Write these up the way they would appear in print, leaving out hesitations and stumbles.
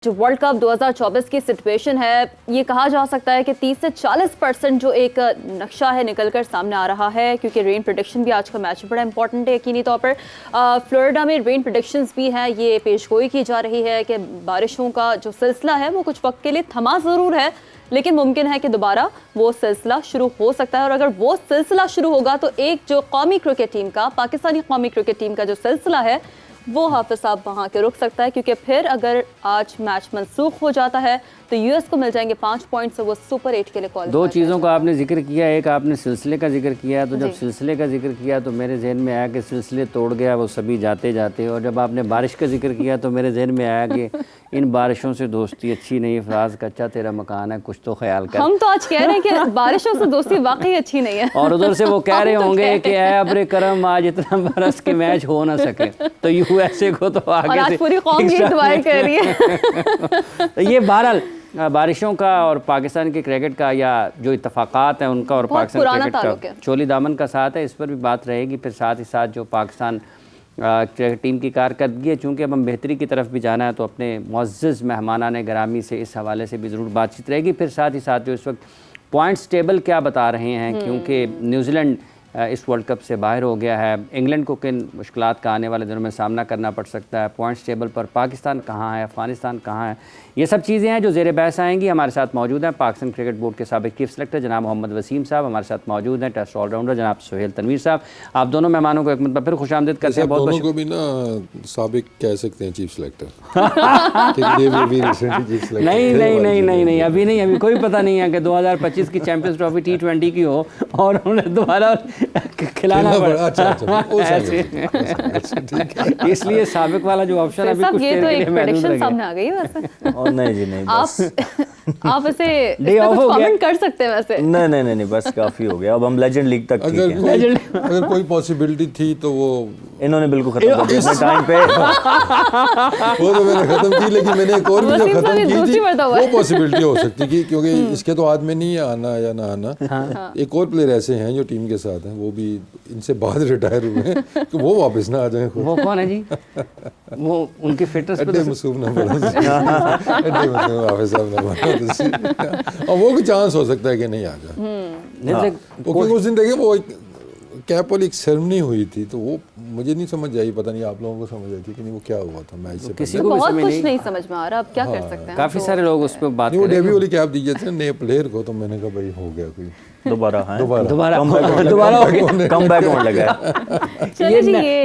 जो world cup 2024 की situation है, ये कहा जा सकता है कि 30 से 40% जो एक नक्शा है निकलकर सामने आ रहा है, क्योंकि रेन प्रेडिक्शन भी आज का मैच बड़ा इंपॉर्टेंट है। यकीनी तौर पर फ्लोरिडा में रेन प्रेडिक्शंस भी हैं, ये पेशगोई की जा रही है कि बारिशों का जो सिलसिला है वो कुछ वक्त के लिए थमा ज़रूर है, लेकिन मुमकिन है कि दोबारा वो सिलसिला शुरू हो सकता है। और अगर वो सिलसिला शुरू होगा तो एक जो कौमी क्रिकेट टीम का, पाकिस्तानी कौमी क्रिकेट टीम का जो सिलसिला है वो हाफिज साहब वहाँ के रुक सकता है, क्योंकि फिर अगर आज मैच मनसूख हो जाता है तो यूएस को मिल जाएंगे 5 पॉइंट्स, से वो सुपर 8 के लिए क्वालिफाई। दो चीज़ों का आपने जिक्र किया, एक आपने सिलसिले का जिक्र किया, तो जब सिलसिले का जिक्र किया तो मेरे जहन में आया कि सिलसिले तोड़ गया वो सभी जाते जाते, और जब आपने बारिश का जिक्र किया तो मेरे जहन में आया कि इन बारिशों से दोस्ती अच्छी नहीं, फराज कच्चा तेरा मकान है, कुछ तो ख्याल कर। हम तो आज कह रहे हैं कि बारिशों से दोस्ती वाकई अच्छी नहीं है। और उधर से वो कह रहे होंगे कि अब्रे करम आज इतना बरस के मैच हो ना सके, तो यूएसए को तो आगे आज पूरी कौम ये दुआएं कर रही है। तो ये बहरहाल बारिशों का और पाकिस्तान के क्रिकेट का, या जो इत्तफाकात हैं उनका और पाकिस्तान क्रिकेट का चोली दामन का साथ है, इस पर भी बात रहेगी। फिर साथ ही साथ जो पाकिस्तान क्रिकेट टीम की कारकर्दगी है, चूँकि अब हम बेहतरी की तरफ भी जाना है, तो अपने मुअज़्ज़ज़ मेहमानान गिरामी से इस हवाले से भी ज़रूर बातचीत रहेगी। फिर साथ ही साथ जो इस वक्त पॉइंट्स टेबल क्या बता रहे हैं, क्योंकि न्यूजीलैंड इस वर्ल्ड कप से बाहर हो गया है, इंग्लैंड को किन मुश्किलात का आने वाले दिनों में सामना करना पड़ सकता है, पॉइंट्स टेबल पर पाकिस्तान कहाँ है, अफगानिस्तान कहाँ है, ये सब चीज़ें हैं जो ज़ेर बहस आएंगी। हमारे साथ मौजूद हैं पाकिस्तान क्रिकेट बोर्ड के साबिक़ चीफ सेलेक्टर जनाब मोहम्मद वसीम साहब, हमारे साथ मौजूद हैं टेस्ट ऑलराउंडर जनाब सुहेल तनवीर साहब। आप दोनों मेहमानों को एक मरतबा फिर खुशामदीद करते हैं। बहुत दोनों को भी ना साबिक़ कह सकते हैं चीफ सेलेक्टर। नहीं, अभी नहीं, अभी कोई पता नहीं है कि 2025 की चैंपियंस ट्रॉफी T20 की हो और उन्हें दोबारा खिलाना पड़ा। इसलिए साबिक़ वाला जो ऑप्शन अभी कुछ देर के लिए महदूद सामने आ गई है वैसे। और नहीं जी नहीं, आप इसे कमेंट कर सकते हैं वैसे। नहीं, बस काफी हो गया, अब हम लेजेंड लीग तक ठीक है। अगर कोई पॉसिबिलिटी थी तो वो इन्होंने बिल्कुल खत्म कर दिया टाइम पे। वो तो मैंने खत्म की, लेकिन मैंने एक और भी जो खत्म की थी वो पॉसिबिलिटी हो सकती थी, क्योंकि इसके तो हाथ में नहीं है आना या ना आना। एक और प्लेयर ऐसे हैं जो टीम के साथ हैं, वो भी इनसे बाद रिटायर हुए हैं, कि वो वापस ना आ जाए। वो कौन है जी? वो उनकी फिटनेस पे मसूफ ना पड़ा और वो भी चांस हो सकता है कि नहीं आ जाए। क्योंकि उस दिन देखे वो कैप वाली एक सेरेमनी हुई थी, तो वो मुझे नहीं समझ आई, पता नहीं आप लोगों को समझ आई थी कि नहीं, वो क्या हुआ था मैच से किसी को बहुत कुछ नहीं समझ में आ रहा, अब क्या कर सकते हैं। काफी सारे लोग उस पर बात वो डेब्यू वाली कैप दी जाती है नए प्लेयर को, तो मैंने कहा भाई हो गया कोई दोबारा कमबैक होने लगा। ये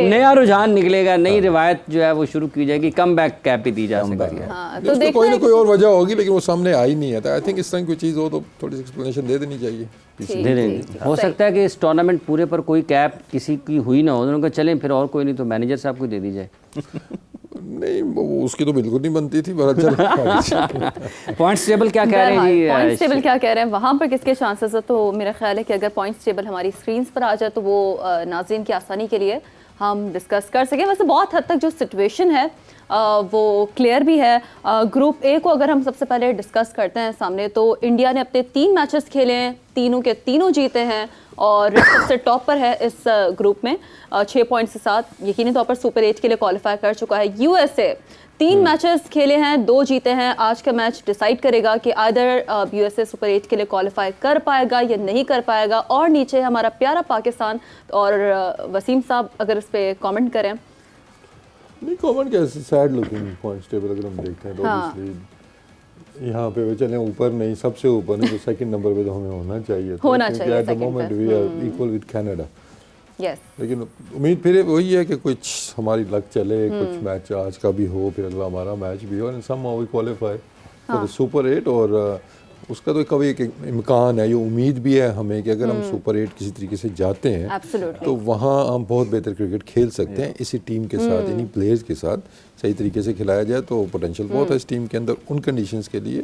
नया रुझान निकलेगा, नई रिवायत जो है वो शुरू की जाएगी, कमबैक कैप ही दी जा सकती है। तो कोई ना कोई और वजह होगी, लेकिन वो सामने आई नहीं है। आई थिंक इस तरह की चीज़ हो तो थोड़ी सी एक्सप्लेनेशन दे देनी चाहिए। दे देंगे। हो सकता है कि इस टूर्नामेंट पूरे पर कोई कैप किसी की हुई ना हो, उन्होंने कहा चलें फिर और कोई नहीं तो मैनेजर साहब को दे दी जाए। नहीं, उसकी तो बिल्कुल नहीं बनती थी। पॉइंट्स टेबल क्या कह रहे हैं जी? पॉइंट्स टेबल क्या कह रहे हैं, वहाँ पर किसके चांसेस है? तो मेरा ख्याल है कि अगर पॉइंट्स टेबल हमारी स्क्रीन्स पर आ जाए तो वो नाज़रीन की आसानी के लिए हम डिस्कस कर सकें। वैसे बहुत हद तक जो सिचुएशन है वो क्लियर भी है। ग्रुप ए को अगर हम सबसे पहले डिस्कस करते हैं सामने, तो इंडिया ने अपने 3 मैचेस खेले हैं, तीनों के तीनों जीते हैं और सबसे टॉप पर है इस ग्रुप में 6 पॉइंट्स के साथ। यकीनी तौर पर सुपर 8 के लिए क्वालिफाई कर चुका है। यूएसए 3 मैचेस खेले हैं, 2 जीते हैं। आज का मैच डिसाइड करेगा कि आइदर यूएसए सुपर 8 के लिए क्वालिफाई कर पाएगा या नहीं कर पाएगा। और नीचे हमारा प्यारा पाकिस्तान। और वसीम साहब अगर इस पर कमेंट करें। नहीं, कमेंट कैसे, सैड लुकिंग पॉइंट्स टेबल अगर हम देखते हैं तो ऑब्वियसली यहाँ पे वे चलें ऊपर नहीं, सबसे ऊपर नहीं तो सेकंड नंबर पे तो हमें होना चाहिए। At the moment we are equal with Canada. लेकिन उम्मीद फिर वही है कि कुछ हमारी लक चले, कुछ मैच आज का भी हो, फिर अगला हमारा मैच भी हो, somehow we qualify for the super 8। और उसका तो कभी एक इम्कान है, ये उम्मीद भी है हमें कि अगर हम सुपर 8 किसी तरीके से जाते हैं तो वहाँ हम बहुत बेहतर क्रिकेट खेल सकते हैं। इसी टीम के साथ, इन्हीं प्लेयर्स के साथ सही तरीके से खिलाया जाए तो पोटेंशियल बहुत है इस टीम के अंदर उन कंडीशंस के लिए।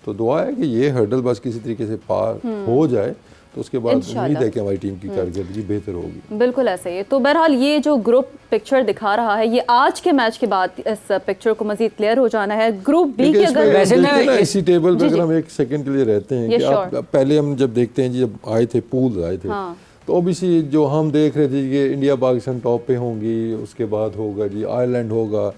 तो दुआ है कि ये हर्डल बस किसी तरीके से पार हो जाए, तो उसके बाद उम्मीद है कि हमारी टीम की कारकर्दगी बेहतर होगी। बिल्कुल ऐसे ही। तो बहरहाल ये जो ग्रुप पिक्चर दिखा रहा है, ये आज के मैच के बाद इस पिक्चर को मजीद क्लियर हो जाना है। ग्रुप बी की अगर वैसे ना इसी टेबल पे अगर हम एक सेकंड के लिए रहते हैं कि आप पहले हम जब देखते हैं जी, जब आए थे पूल आए थे, तो ओबीसी जो हम देख रहे थे कि इंडिया पाकिस्तान टॉप पे होंगी, उसके बाद होगा जी आयरलैंड होगा,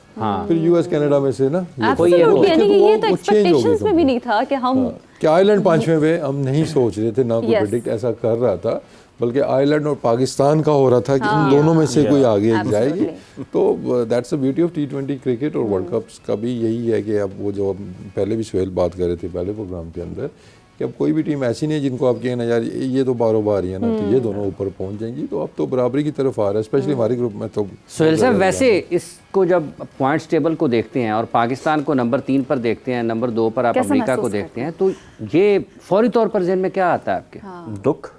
फिर यूएस कनाडा में से ना Absolutely, यानी कि ये तो एक्सपेक्टेशंस में भी नहीं था कि हम कि आयरलैंड 5वें पे हम नहीं सोच रहे थे, ना कोई प्रेडिक्ट ऐसा कर रहा था, बल्कि आयरलैंड और पाकिस्तान का हो रहा था कि इन दोनों में से कोई आगे जाएगी। तो that's the beauty of T20 cricket और वर्ल्ड कप्स का भी यही है कि अब वो जो पहले भी सुहेल बात कर रहे थे पहले प्रोग्राम के अंदर कि अब कोई भी टीम ऐसी नहीं है जिनको आप कहें ना यार ये तो बारों बार ही है ना, तो ये दोनों ऊपर पहुंच जाएंगी। तो अब तो बराबरी की तरफ आ रहा है, स्पेशली हमारे ग्रुप में। तो सुहेल साहब, वैसे इसको जब पॉइंट्स टेबल को देखते हैं और पाकिस्तान को नंबर 3 पर देखते हैं, नंबर 2 पर आप अमेरिका को देखते हैं, तो ये फौरी तौर पर ज़हन में क्या आता है आपके? दुख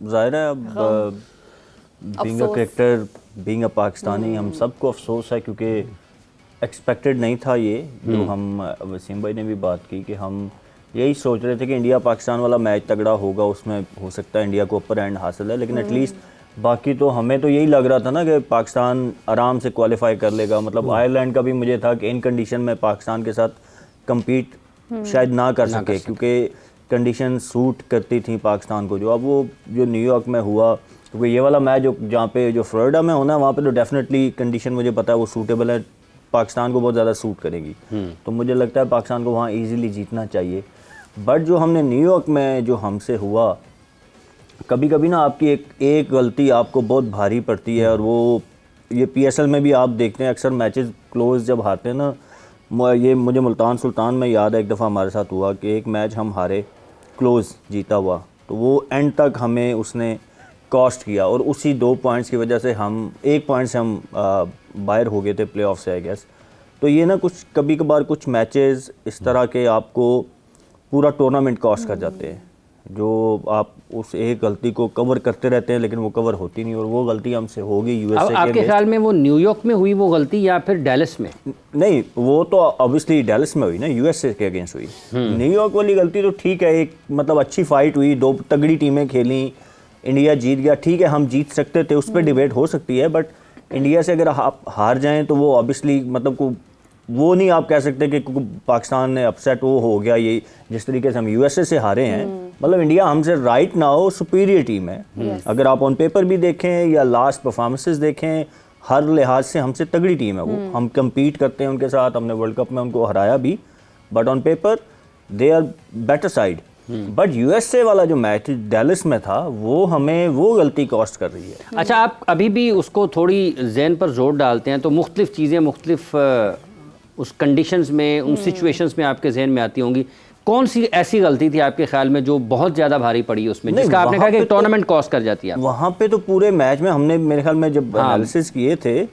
जाहिर है। अब being a cricketer, being a Pakistani, हम सबको अफसोस है क्योंकि एक्सपेक्टेड नहीं था ये। जो हम वसीम भाई ने भी बात की कि हम यही सोच रहे थे कि इंडिया पाकिस्तान वाला मैच तगड़ा होगा, उसमें हो सकता है इंडिया को अपर एंड हासिल है, लेकिन एटलीस्ट बाकी तो हमें तो यही लग रहा था ना कि पाकिस्तान आराम से क्वालिफाई कर लेगा। मतलब आयरलैंड का भी मुझे था कि इन कंडीशन में पाकिस्तान के साथ कम्पीट शायद ना कर सके क्योंकि कंडीशन सूट करती थी पाकिस्तान को। जो अब वो जो न्यूयॉर्क में हुआ, क्योंकि ये वाला मैच जहाँ पे जो फ्लोरिडा में होना है वहाँ पे तो डेफिनेटली कंडीशन मुझे पता है वो सूटेबल है, पाकिस्तान को बहुत ज़्यादा सूट करेगी। तो मुझे लगता है पाकिस्तान को वहाँ ईजिली जीतना चाहिए। बट जो हमने न्यूयॉर्क में जो हमसे हुआ, कभी कभी ना आपकी एक गलती आपको बहुत भारी पड़ती है। और वो ये PSL में भी आप देखते हैं अक्सर मैचेस क्लोज जब हारते हैं ना, ये मुझे मुल्तान सुल्तान में याद है एक दफ़ा हमारे साथ हुआ कि एक मैच हम हारे क्लोज जीता हुआ, तो वो एंड तक हमें उसने कॉस्ट किया और उसी 2 पॉइंट्स की वजह से हम 1 पॉइंट से हम बाहर हो गए थे प्लेऑफ से, आई गेस। तो ये ना कुछ कभी कभार कुछ मैचेस इस तरह के आपको पूरा टूर्नामेंट कॉस्ट कर जाते हैं, जो आप उस एक गलती को कवर करते रहते हैं लेकिन वो कवर होती नहीं, और वो गलती हमसे होगी यूएसए के। आपके ख्याल में वो न्यूयॉर्क में हुई वो गलती या फिर डैलस में? नहीं, वो तो ऑब्वियसली डैलस में हुई ना, यूएसए के अगेंस्ट हुई। न्यूयॉर्क वाली गलती तो ठीक है, एक मतलब अच्छी फाइट हुई, 2 तगड़ी टीमें खेली, इंडिया जीत गया, ठीक है हम जीत सकते थे, उस पर डिबेट हो सकती है। बट इंडिया से अगर आप हार जाएं तो वो ऑब्वियसली मतलब वो नहीं आप कह सकते कि पाकिस्तान ने अपसेट वो हो गया। ये जिस तरीके से हम यूएसए से हारे हैं, मतलब इंडिया हमसे राइट नाउ सुपीरियर टीम है। अगर आप ऑन पेपर भी देखें या लास्ट परफॉर्मेंसेस देखें, हर लिहाज से हमसे तगड़ी टीम है वो। हम कम्पीट करते हैं उनके साथ, हमने वर्ल्ड कप में उनको हराया भी, but on paper they are better side. But USA वाला जो मैच डैलस में था वो हमें वो गलती कॉस्ट कर रही है। अच्छा, आप अभी भी उसको थोड़ी जहन पर जोर डालते हैं तो मुख्तलिफ चीज़ें मुख्तलिफ उस कंडीशंस में, उन सिचुएशंस में आपके जहन में आती होंगी। कौन सी ऐसी गलती थी आपके ख्याल में जो बहुत ज़्यादा भारी पड़ी उसमें, जिसका आपने कहा कि टूर्नामेंट कॉस्ट कर जाती है? वहाँ पे तो पूरे मैच में हमने मेरे ख्याल में जब एनालिसिस किए थे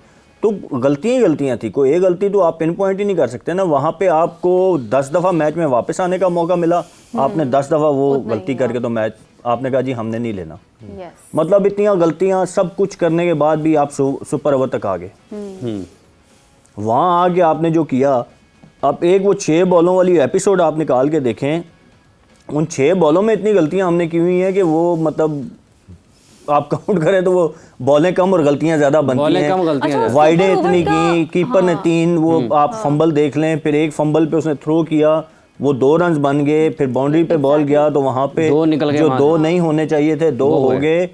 तो गलतियाँ ही गलतियाँ थी, कोई एक गलती तो आप पिन पॉइंट ही नहीं कर सकते ना। वहाँ पे आपको 10 दफ़ा मैच में वापस आने का मौका मिला, आपने 10 दफ़ा वो गलती करके तो मैच आपने कहा जी हमने नहीं लेना। मतलब इतनी गलतियाँ सब कुछ करने के बाद भी आप सुपर ओवर तक आ गए। वहाँ आके आपने जो किया, आप एक वो 6 बॉलों वाली एपिसोड आप निकाल के देखें, उन 6 बॉलों में इतनी गलतियां हमने की हुई हैं कि वो मतलब आप काउंट करें तो वो बॉलें कम और गलतियां ज़्यादा बनती हैं। वाइडें इतनी की, कीपर ने 3, वो आप फंबल देख लें, फिर एक फंबल पे उसने थ्रो किया, वो 2 रन बन गए, फिर बाउंड्री पे बॉल गया तो वहाँ पे जो 2 नहीं होने चाहिए थे 2 हो गए।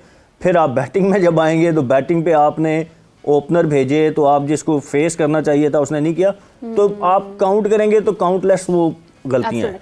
फिर आप बैटिंग में जब आएंगे तो बैटिंग पे आपने ओपनर भेजे तो आप जिसको फेस करना चाहिए था उसने नहीं किया, तो आप काउंट करेंगे तो काउंटलेस वो गलतियां हैं।